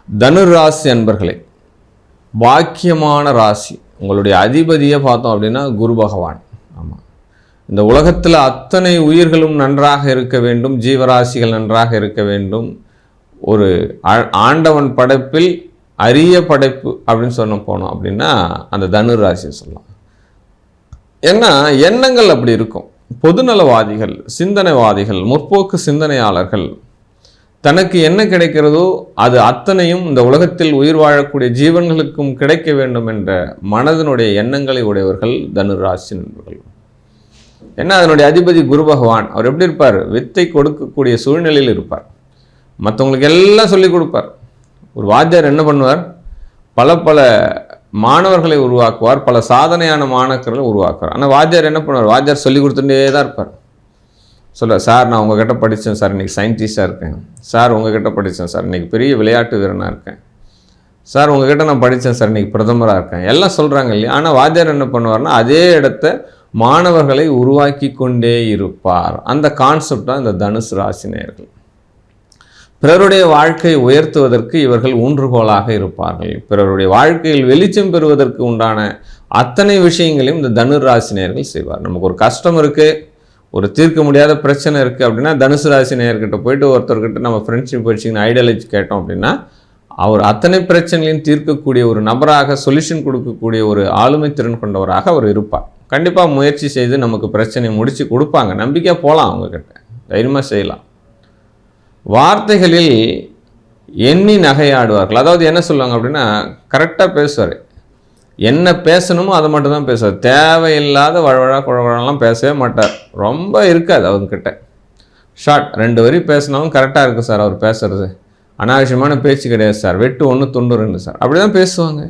தனுர் ராசி அன்பர்களே, பாக்கியமான ராசி. உங்களுடைய அதிபதியை பார்த்தோம் அப்படின்னா குரு பகவான். ஆமாம், இந்த உலகத்தில் அத்தனை உயிர்களும் நன்றாக இருக்க வேண்டும், ஜீவராசிகள் நன்றாக இருக்க வேண்டும். ஒரு ஆண்டவன் படைப்பில் அரிய படைப்பு அப்படின்னு சொன்ன போனோம் அப்படின்னா அந்த தனுர் ராசியை சொல்லலாம். ஏன்னா எண்ணங்கள் அப்படி இருக்கும். பொதுநலவாதிகள், சிந்தனைவாதிகள், முற்போக்கு சிந்தனையாளர்கள் தனக்கு என்ன கிடைக்கிறதோ அது அத்தனையும் இந்த உலகத்தில் உயிர் வாழக்கூடிய ஜீவன்களுக்கும் கிடைக்க வேண்டும் என்ற மனதனுடைய எண்ணங்களை உடையவர்கள் தனுர் ராசி நண்பர்கள். ஏன்னா அதனுடைய அதிபதி குரு பகவான். அவர் எப்படி இருப்பார்? வித்தை கொடுக்கக்கூடிய சூழ்நிலையில் இருப்பார். மற்றவங்களுக்கு எல்லாம் சொல்லிக் கொடுப்பார். ஒரு வாத்தியார் என்ன பண்ணுவார்? பல மாணவர்களை உருவாக்குவார், பல சாதனையான மாணவர்களை உருவாக்குவார். ஆனால் வாத்தியார் என்ன பண்ணுவார்? வாத்தியார் சொல்லிக் கொடுத்துட்டே தான் இருப்பார். சொல்ல, சார் நான் உங்ககிட்ட படித்தேன் சார், இன்றைக்கி சயின்டிஸ்டாக இருக்கேன். சார் உங்ககிட்ட படித்தேன் சார், இன்றைக்கி பெரிய விளையாட்டு வீரனாக இருக்கேன். சார் உங்ககிட்ட நான் படித்தேன் சார், இன்றைக்கி பிரதமராக இருக்கேன். எல்லாம் சொல்கிறாங்க இல்லையா? ஆனால் வாத்தியார் என்ன பண்ணுவார்னா அதே இடத்த மாணவர்களை உருவாக்கி கொண்டே இருப்பார். அந்த கான்செப்ட் தான் இந்த தனுசு ராசி நேயர்கள். பிறருடைய வாழ்க்கையை உயர்த்துவதற்கு இவர்கள் ஊன்றுகோலாக இருப்பார்கள். பிறருடைய வாழ்க்கையில் வெளிச்சம் பெறுவதற்கு உண்டான அத்தனை விஷயங்களையும் இந்த தனுர் ராசி நேயர்கள் செய்வார். நமக்கு ஒரு கஷ்டம் இருக்குது, ஒரு தீர்க்க முடியாத பிரச்சனை இருக்குது அப்படின்னா தனுசு ராசி நேயர்கிட்ட போயிட்டு ஒருத்தர்கிட்ட நம்ம ஃப்ரெண்ட்ஷிப் வச்சுக்கின்னு ஐடியாலஜி கேட்டோம் அப்படின்னா அவர் அத்தனை பிரச்சனைகளையும் தீர்க்கக்கூடிய ஒரு நபராக, சொல்யூஷன் கொடுக்கக்கூடிய ஒரு ஆளுமை திறன் கொண்டவராக அவர் இருப்பார். கண்டிப்பாக முயற்சி செய்து நமக்கு பிரச்சனையை முடித்து கொடுப்பாங்க. நம்பிக்கையாக போகலாம், அவங்கக்கிட்ட தைரியமாக செய்யலாம். வார்த்தைகளில் எண்ணி நகையாடுவார்கள். அதாவது என்ன சொல்லுவாங்க அப்படின்னா கரெக்டாக பேசுவார். என்ன பேசணுமோ அதை மட்டும் தான் பேசுவார். தேவையில்லாத வழவழா குழவழலாம் பேசவே மாட்டார். ரொம்ப இருக்காது அவங்கக்கிட்ட. ஷார்ட் 2 வரி பேசினாலும் கரெக்டாக இருக்குது சார் அவர் பேசுகிறது. அனாவசியமான பேச்சு கிடையாது சார், வெட்டு 1 துண்டு 2 சார், அப்படி தான் பேசுவாங்க.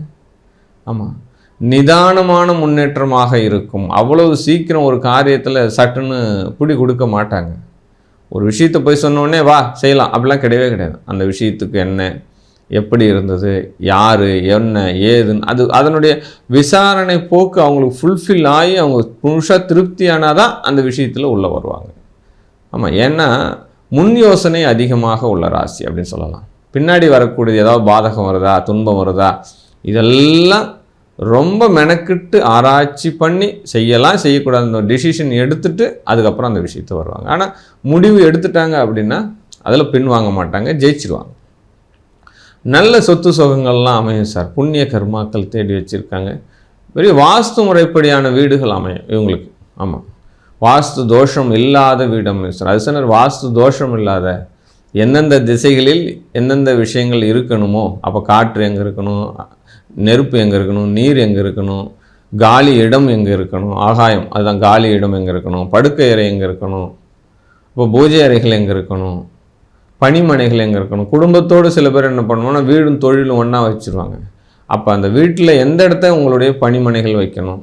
ஆமாம், நிதானமான முன்னேற்றமாக இருக்கும். அவ்வளவு சீக்கிரம் ஒரு காரியத்தில் சட்டுன்னு பிடி கொடுக்க மாட்டாங்க. ஒரு விஷயத்தை போய் சொன்னோடனே வா செய்யலாம் அப்படிலாம் கிடையவே கிடையாது. அந்த விஷயத்துக்கு என்ன, எப்படி இருந்தது, யார், என்ன, ஏதுன்னு அதனுடைய விசாரணை போக்கு அவங்களுக்கு ஃபுல்ஃபில் ஆகி அவங்க முழுசாக திருப்தியானால் தான் அந்த விஷயத்தில் உள்ளே வருவாங்க. ஆமாம், ஏன்னா முன் யோசனை அதிகமாக உள்ள ராசி அப்படின்னு சொல்லலாம். பின்னாடி வரக்கூடியது ஏதாவது பாதகம் வருதா, துன்பம் வருதா, இதெல்லாம் ரொம்ப மெனக்கிட்டு ஆராய்ச்சி பண்ணி செய்யலாம், செய்யக்கூடாது அந்த டிசிஷன் எடுத்துட்டு அதுக்கப்புறம் அந்த விஷயத்தை வருவாங்க. ஆனால் முடிவு எடுத்துட்டாங்க அப்படின்னா அதில் பின் வாங்க மாட்டாங்க, ஜெயிச்சிருவாங்க. நல்ல சொத்து சுகங்கள்லாம் அமையும் சார். புண்ணிய கர்மாக்கள் தேடி வச்சுருக்காங்க. பெரிய வாஸ்து முறைப்படியான வீடுகள் அமையும் இவங்களுக்கு. ஆமாம், வாஸ்து தோஷம் இல்லாத வீடு அமையும் சார். அது சொன்ன வாஸ்து தோஷம் இல்லாத எந்தெந்த திசைகளில் எந்தெந்த விஷயங்கள் இருக்கணுமோ, அப்போ காற்று எங்கே இருக்கணும், நெருப்பு எங்கே இருக்கணும், நீர் எங்கே இருக்கணும், காலி இடம் எங்கே இருக்கணும், ஆகாயம் அதுதான் காலி இடம் எங்கே இருக்கணும், படுக்கை அறை எங்கே இருக்கணும், இப்போ பூஜை அறைகள் எங்கே இருக்கணும், பணிமனைகள் எங்கே இருக்கணும். குடும்பத்தோடு சில பேர் என்ன பண்ணுவோம்னா வீடும் தொழிலும் ஒன்றா வச்சுருவாங்க. அப்போ அந்த வீட்டில் எந்த இடத்த உங்களுடைய பணிமனைகள் வைக்கணும்,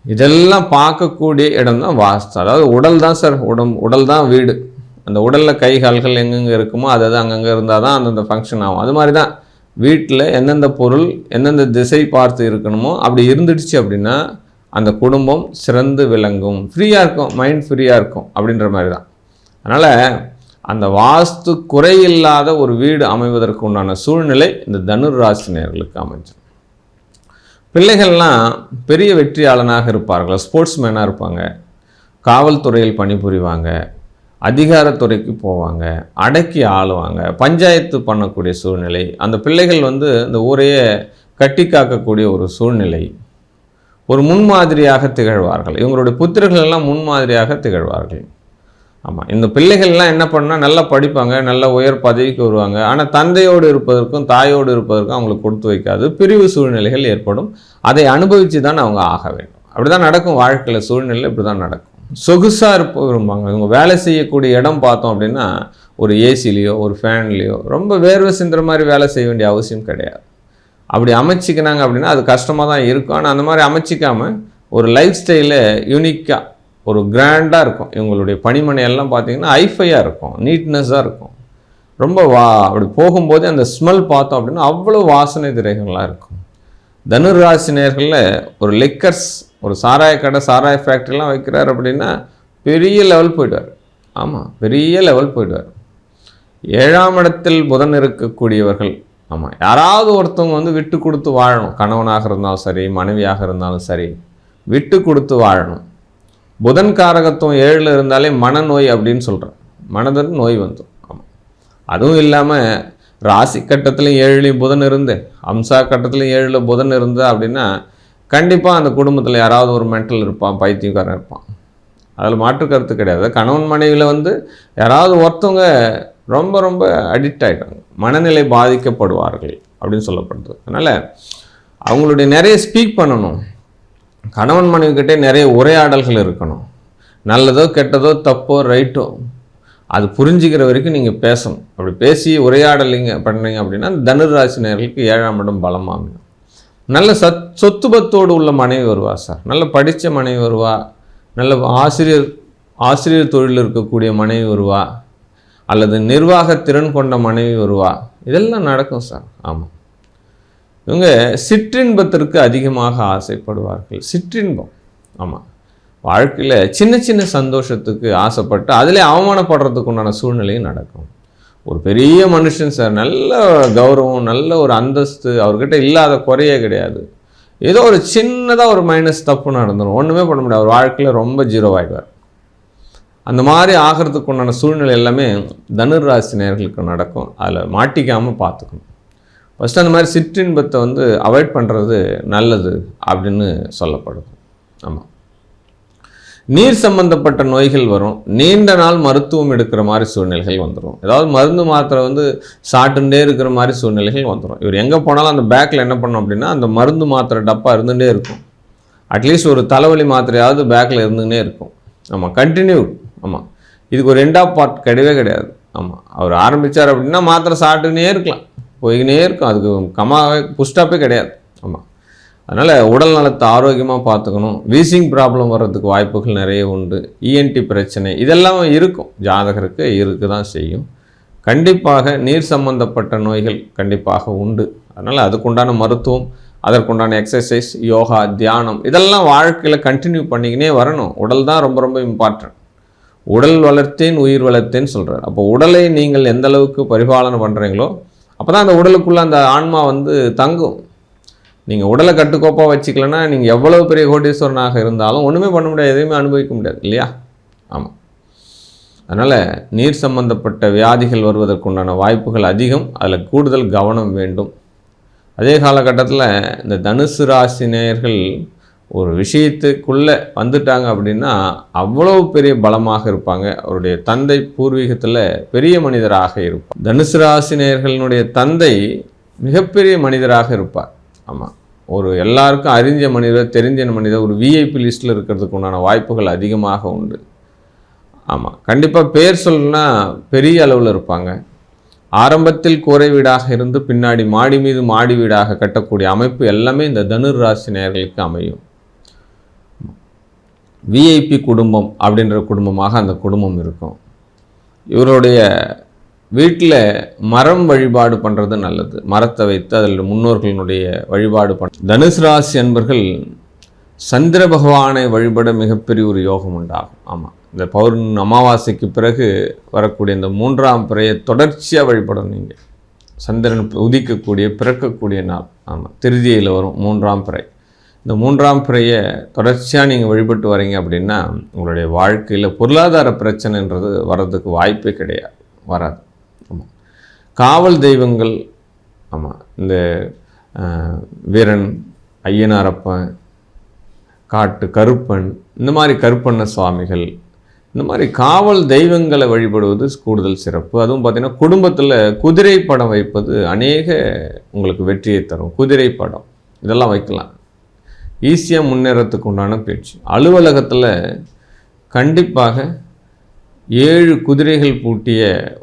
இதெல்லாம் பார்க்கக்கூடிய இடம் தான் வாஸ்து. அதாவது உடல் தான் சார், உடல் தான் வீடு. அந்த உடலில் கை கால்கள் எங்கெங்கே இருக்குமோ அது அங்கங்கே இருந்தால் தான் அந்தந்த ஃபங்க்ஷன் ஆகும். அது மாதிரி தான் வீட்டில் எந்தெந்த பொருள் எந்தெந்த திசை பார்த்து இருக்கணுமோ அப்படி இருந்துடுச்சு அப்படின்னா அந்த குடும்பம் சிறந்து விளங்கும், ஃப்ரீயாக இருக்கும், மைண்ட் ஃப்ரீயாக இருக்கும் அப்படின்ற மாதிரி தான். அதனால் அந்த வாஸ்து குறையில்லாத ஒரு வீடு அமைவதற்கு உண்டான சூழ்நிலை இந்த தனுர் ராசி நேயர்களுக்கு அமைஞ்சு. பிள்ளைகள்லாம் பெரிய வெற்றியாளனாக இருப்பார்கள், ஸ்போர்ட்ஸ்மேனாக இருப்பாங்க, காவல்துறையில் பணிபுரிவாங்க, அதிகாரத்துறைக்கு போவாங்க, அடக்கி ஆளுவாங்க, பஞ்சாயத்து பண்ணக்கூடிய சூழ்நிலை. அந்த பிள்ளைகள் இந்த ஊரையே கட்டி காக்கக்கூடிய ஒரு சூழ்நிலை. ஒரு முன்மாதிரியாக திகழ்வார்கள். இவங்களுடைய புத்திரர்கள் எல்லாம் முன்மாதிரியாக திகழ்வார்கள். ஆமாம், இந்த பிள்ளைகள்லாம் என்ன பண்ணால் நல்லா படிப்பாங்க, நல்ல உயர் பதவிக்கு வருவாங்க. ஆனால் தந்தையோடு இருப்பதற்கும் தாயோடு இருப்பதற்கும் அவங்களுக்கு கொடுத்து வைக்காது, பிரிவு சூழ்நிலைகள் ஏற்படும். அதை அனுபவித்து தான் அவங்க ஆக வேண்டும். அப்படி தான் நடக்கும் வாழ்க்கையில், சூழ்நிலை இப்படி தான் நடக்கும். சொகுசாக விரும்பாங்க. இவங்க வேலை செய்யக்கூடிய இடம் பார்த்தோம் அப்படின்னா ஒரு ஏசிலேயோ ஒரு ஃபேன்லேயோ ரொம்ப வேர்வை சிந்துற மாதிரி வேலை செய்ய வேண்டிய அவசியம் கிடையாது. அப்படி அமைச்சிக்கினாங்க அப்படின்னா அது கஷ்டமாக தான் இருக்கும். ஆனால் அந்த மாதிரி அமைச்சிக்காமல் ஒரு லைஃப் ஸ்டைலில் யூனிக்காக ஒரு கிராண்டாக இருக்கும். இவங்களுடைய பணிமனையெல்லாம் பார்த்திங்கன்னா ஐஃபையாக இருக்கும், நீட்னஸாக இருக்கும். ரொம்ப அப்படி போகும்போதே அந்த ஸ்மெல் பார்த்தோம் அப்படின்னா அவ்வளோ வாசனை திரைகள்லாம் இருக்கும். தனுர் ராசி நேயர்களில் ஒரு லிக்கர்ஸ், ஒரு சாராய கடை, சாராய ஃபேக்ட்ரிலாம் வைக்கிறார் அப்படின்னா பெரிய லெவல் போய்டுவார். ஆமாம், பெரிய லெவல் போய்டுவார். 7ஆம் இடத்தில் புதன் இருக்கக்கூடியவர்கள், ஆமாம், யாராவது ஒருத்தவங்க வந்து விட்டு கொடுத்து வாழணும். கணவனாக இருந்தாலும் சரி, மனைவியாக இருந்தாலும் சரி, விட்டு கொடுத்து வாழணும். புதன் காரகத்துவம் 7ல் இருந்தாலே மனநோய் அப்படின்னு சொல்கிறேன். மனதில் நோய் வந்துடும். ஆமாம். அதுவும் இல்லாமல் ராசி கட்டத்துலையும் 7லையும் புதன் இருந்து, அம்சா கட்டத்துலையும் 7ல் புதன் இருந்தா அப்படின்னா கண்டிப்பாக அந்த குடும்பத்தில் யாராவது ஒரு மென்டல் இருப்பான், பைத்தியக்காரன் இருப்பான். அதில் மாற்று கருத்து கிடையாது. கணவன் மனைவியில் வந்து யாராவது ஒருத்தவங்க ரொம்ப ரொம்ப அடிக்ட் ஆகிட்டாங்க, மனநிலை பாதிக்கப்படுவார்கள் அப்படின்னு சொல்லப்படுது. அதனால் அவங்களுடைய நிறைய ஸ்பீக் பண்ணணும். கணவன் மனைவிக்கிட்டே நிறைய உரையாடல்கள் இருக்கணும். நல்லதோ கெட்டதோ தப்போ ரைட்டோ அது புரிஞ்சுக்கிற வரைக்கும் நீங்கள் பேசணும். அப்படி பேசி உரையாடலிங்க பண்ணீங்க அப்படின்னா தனுர் ராசி நேயர்களுக்கு 7ஆம் இடம் பலமாகும். நல்ல சொத்து பத்தோடு உள்ள மனைவி வருவா சார், நல்ல படித்த மனைவி வருவா, நல்ல ஆசிரியர் தொழில் இருக்கக்கூடிய மனைவி வருவா, அல்லது நிர்வாக திறன் கொண்ட மனைவி வருவா. இதெல்லாம் நடக்கும் சார். ஆமாம். இவங்க சிற்றின்பத்திற்கு அதிகமாக ஆசைப்படுவார்கள். சிற்றின்பம், ஆமாம், வாழ்க்கையில் சின்ன சின்ன சந்தோஷத்துக்கு ஆசைப்பட்டு அதிலே அவமானப்படுறதுக்கு உண்டான சூழ்நிலையும் நடக்கும். ஒரு பெரிய மனுஷன் சார், நல்ல கௌரவம், நல்ல ஒரு அந்தஸ்து அவர்கிட்ட இல்லாத குறையே கிடையாது. ஏதோ ஒரு சின்னதாக ஒரு மைனஸ் தப்பு நடந்துடும், ஒன்றுமே பண்ண முடியாது, அவர் வாழ்க்கையில் ரொம்ப ஜீரோவாகிடுவார். அந்த மாதிரி ஆகிறதுக்கு உண்டான சூழ்நிலை எல்லாமே தனுர் ராசி நேயர்களுக்கு நடக்கும். அதில் மாட்டிக்காமல் பார்த்துக்கணும். ஃபஸ்ட்டு அந்த மாதிரி சிற்றின்பத்தை வந்து அவாய்ட் பண்ணுறது நல்லது அப்படின்னு சொல்லப்படுது. ஆமாம். நீர் சம்பந்தப்பட்ட நோய்கள் வரும். நீண்ட நாள் மருத்துவம் எடுக்கிற மாதிரி சூழ்நிலைகள் வந்துடும். ஏதாவது மருந்து மாத்திரை வந்து சாப்பிட்டுட்டே இருக்கிற மாதிரி சூழ்நிலைகள் வந்துடும். இவர் எங்கே போனாலும் அந்த பேக்கில் என்ன பண்ணணும் அப்படின்னா அந்த மருந்து மாத்திரை டப்பா இருந்துகிட்டே இருக்கும். அட்லீஸ்ட் ஒரு தலைவலி மாத்திரையாவது பேக்கில் இருந்துகிட்டே இருக்கும். ஆமாம், கண்டினியூ. ஆமாம், இதுக்கு ஒரு ரெண்டாவது பார்ட் கிடையவே கிடையாது. ஆமாம், அவர் ஆரம்பித்தார் அப்படின்னா மாத்திரை சாப்பிட்டுக்கினே இருக்கலாம், போய்கினே இருக்கும், அதுக்கு புஷ்டாப்பே கிடையாது. ஆமாம். அதனால் உடல் நலத்தை ஆரோக்கியமாக பார்த்துக்கணும். வீசிங் ப்ராப்ளம் வர்றதுக்கு வாய்ப்புகள் நிறைய உண்டு. இஎன்டி பிரச்சனை இதெல்லாம் இருக்கும், ஜாதகருக்கு இருக்க தான் செய்யும். கண்டிப்பாக நீர் சம்பந்தப்பட்ட நோய்கள் கண்டிப்பாக உண்டு. அதனால் அதுக்குண்டான மருத்துவம், அதற்குண்டான எக்ஸசைஸ், யோகா, தியானம் இதெல்லாம் வாழ்க்கையில் கண்டினியூ பண்ணிக்கினே வரணும். உடல் தான் ரொம்ப ரொம்ப இம்பார்ட்டன்ட். உடல் வளர்த்தேன் உயிர் வளர்த்தேன்னு சொல்கிறார். அப்போ உடலை நீங்கள் எந்த அளவுக்கு பரிபாலனை பண்ணுறீங்களோ அப்போ தான் அந்த உடலுக்குள்ளே அந்த ஆன்மா வந்து தங்கும். நீங்கள் உடலை கட்டுக்கோப்பாக வச்சுக்கலன்னா நீங்கள் எவ்வளவு பெரிய கோடீஸ்வரனாக இருந்தாலும் ஒன்றுமே பண்ண முடியாது, எதையுமே அனுபவிக்க முடியாது இல்லையா? ஆமாம். அதனால் நீர் சம்பந்தப்பட்ட வியாதிகள் வருவதற்குண்டான வாய்ப்புகள் அதிகம். அதில் கூடுதல் கவனம் வேண்டும். அதே காலகட்டத்தில் இந்த தனுசு ராசி நேயர்கள் ஒரு விஷயத்துக்குள்ளே வந்துட்டாங்க அப்படின்னா அவ்வளோ பெரிய பலமாக இருப்பாங்க. அவருடைய தந்தை பூர்வீகத்தில் பெரிய மனிதராக இருப்பார். தனுசு ராசி நேயர்களினுடைய தந்தை மிகப்பெரிய மனிதராக இருப்பார். ஆமாம், ஒரு எல்லாருக்கும் அறிஞ்ச மனிதர், தெரிஞ்ச மனிதர், ஒரு விஐபி லிஸ்ட்டில் இருக்கிறதுக்கு உண்டான வாய்ப்புகள் அதிகமாக உண்டு. ஆமாம், கண்டிப்பாக பேர் சொல்லணும்னா பெரிய அளவில் இருப்பாங்க. ஆரம்பத்தில் கூரை வீடாக இருந்து பின்னாடி மாடி மீது மாடி வீடாக கட்டக்கூடிய அமைப்பு எல்லாமே இந்த தனுர் ராசி நேயர்களுக்கு அமையும். விஐபி குடும்பம் அப்படின்ற குடும்பமாக அந்த குடும்பம் இருக்கும். இவருடைய வீட்டில் மரம் வழிபாடு பண்ணுறது நல்லது. மரத்தை வைத்து அதில் முன்னோர்களுடைய வழிபாடு தனுசு ராசி அன்பர்கள் சந்திர பகவானை வழிபட மிகப்பெரிய ஒரு யோகம் உண்டாகும். ஆமாம், இந்த பௌர்ணமி அமாவாசைக்கு பிறகு வரக்கூடிய இந்த 3ஆம் பிறையை தொடர்ச்சியாக வழிபடணும். நீங்கள் சந்திரன் உதிக்கக்கூடிய பிறக்கக்கூடிய நாள், ஆமாம், திருதியில் வரும் 3ஆம் பிறை. இந்த 3ஆம் பிறையை தொடர்ச்சியாக நீங்கள் வழிபட்டு வரீங்க அப்படின்னா உங்களுடைய வாழ்க்கையில் பொருளாதார பிரச்சனைன்றது வர்றதுக்கு வாய்ப்பே கிடையாது, வராது. ஆமாம், காவல் தெய்வங்கள், ஆமாம், இந்த வீரன், ஐயனாரப்பன், காட்டு கருப்பன், இந்த மாதிரி கருப்பண்ண சுவாமிகள், இந்த மாதிரி காவல் தெய்வங்களை வழிபடுவது கூடுதல் சிறப்பு. அதுவும் பார்த்திங்கன்னா குடும்பத்தில் குதிரை படம் வைப்பது அநேக உங்களுக்கு வெற்றியை தரும். குதிரை படம் இதெல்லாம் வைக்கலாம், ஈஸியாக முன்னேறத்துக்கு உண்டான பயிற்சி. அலுவலகத்தில் கண்டிப்பாக 7 குதிரைகள் பூட்டிய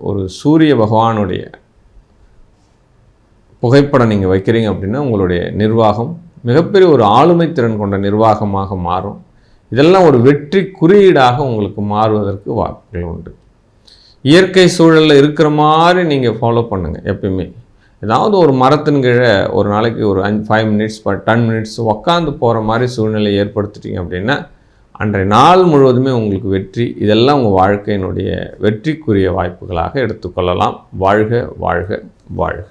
ஒரு சூரிய பகவானுடைய புகைப்படம் நீங்கள் வைக்கிறீங்க அப்படின்னா உங்களுடைய நிர்வாகம் மிகப்பெரிய ஒரு ஆளுமை திறன் கொண்ட நிர்வாகமாக மாறும். இதெல்லாம் ஒரு வெற்றி குறியீடாக உங்களுக்கு மாறுவதற்கு வாய்ப்புகள் உண்டு. இயற்கை சூழலில் இருக்கிற மாதிரி நீங்கள் ஃபாலோ பண்ணுங்கள். எப்பயுமே ஏதாவது ஒரு மரத்தின் கீழே ஒரு நாளைக்கு ஒரு 5 மினிட்ஸ் 10 மினிட்ஸ் உக்காந்து போகிற மாதிரி சூழ்நிலை ஏற்படுத்திட்டீங்க அப்படின்னா அன்றைய நாள் முழுவதுமே உங்களுக்கு வெற்றி. இதெல்லாம் உங்கள் வாழ்க்கையினுடைய வெற்றிக்குரிய வாய்ப்புகளாக எடுத்துக்கொள்ளலாம். வாழ்க வாழ்க வாழ்க.